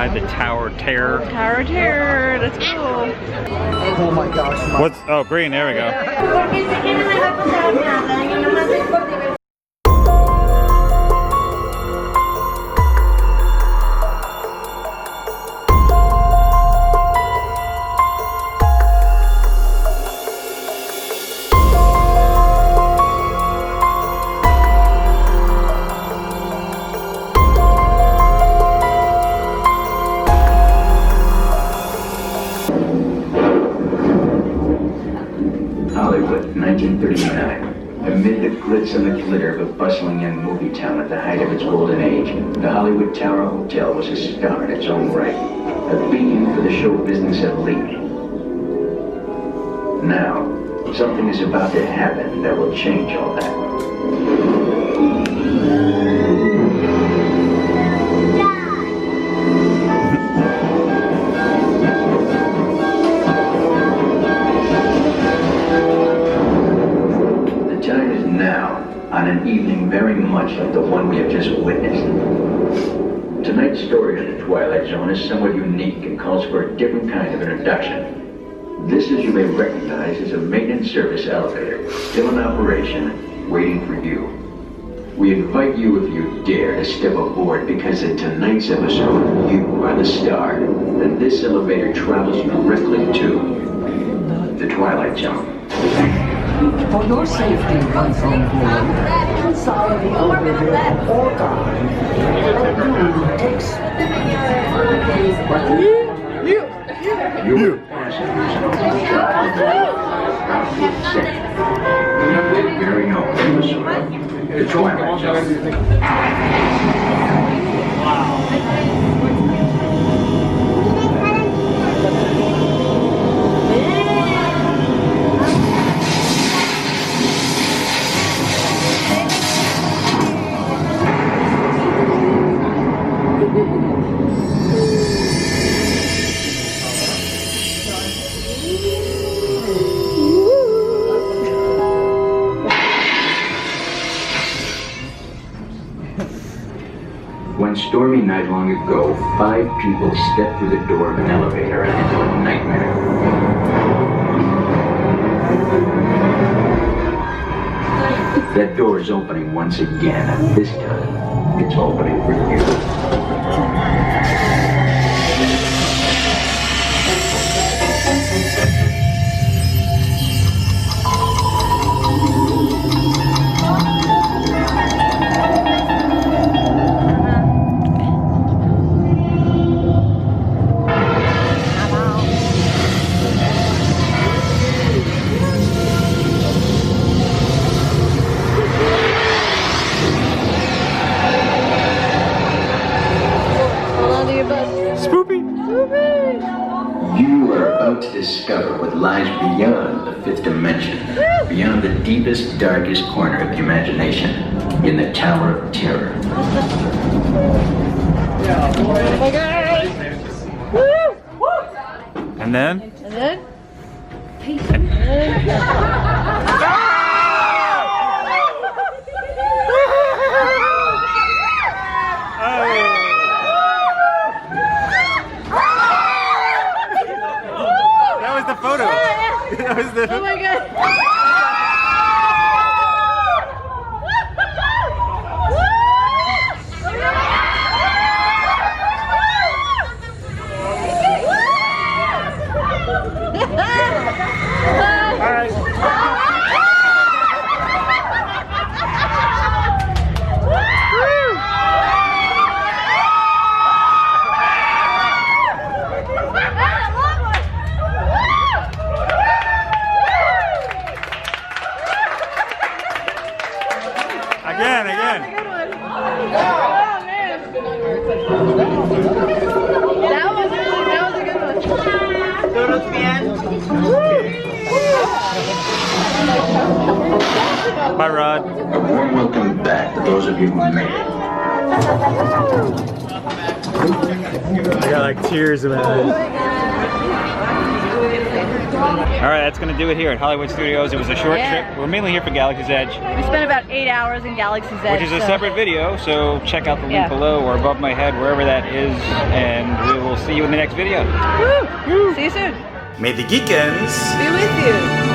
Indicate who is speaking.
Speaker 1: ride the Tower of Terror.
Speaker 2: Tower of Terror, that's cool.
Speaker 3: Oh my gosh.
Speaker 1: What's, oh, green, there we go.
Speaker 4: Hollywood, 1939. Amid the glitz and the glitter of a bustling young movie town at the height of its golden age, the Hollywood Tower Hotel was a star in its own right, a beacon for the show business elite. Now, something is about to happen that will change all that. On an evening very much like the one we have just witnessed. Tonight's story in the Twilight Zone is somewhat unique and calls for a different kind of introduction. This, as you may recognize, is a maintenance service elevator, still in operation, waiting for you. We invite you, if you dare, to step aboard because in tonight's episode, you are the star, and this elevator travels directly to the Twilight Zone.
Speaker 3: For your safety once on board, inside the elevator at all times,
Speaker 4: Your passengers are very own episode, the Twilight Zone. One stormy night long ago, 5 people stepped through the door of an elevator and into a nightmare. That door is opening once again, and this time, it's opening for you. You are about to discover what lies beyond the 5th dimension, beyond the deepest, darkest corner of the imagination, in the Tower of Terror.
Speaker 2: Oh my god!
Speaker 1: And then?
Speaker 2: And then?
Speaker 1: The photo. That was the...
Speaker 2: Oh my god.
Speaker 1: Again.
Speaker 2: That was a good one.
Speaker 1: Bye, Rod.
Speaker 4: A warm welcome back to those of you who made it.
Speaker 1: I got like tears in my eyes. All right, that's gonna do it here at Hollywood Studios. It was a short
Speaker 2: Yeah.
Speaker 1: trip. We're mainly here for Galaxy's Edge,
Speaker 2: We spent about 8 hours in Galaxy's Edge.
Speaker 1: which is a
Speaker 2: so-
Speaker 1: separate video. So check out the link
Speaker 2: Yeah.
Speaker 1: below or above my head, wherever that is, and we will see you in the next video.
Speaker 2: Woo! See you soon.
Speaker 1: May the Geekendz
Speaker 2: Be with you.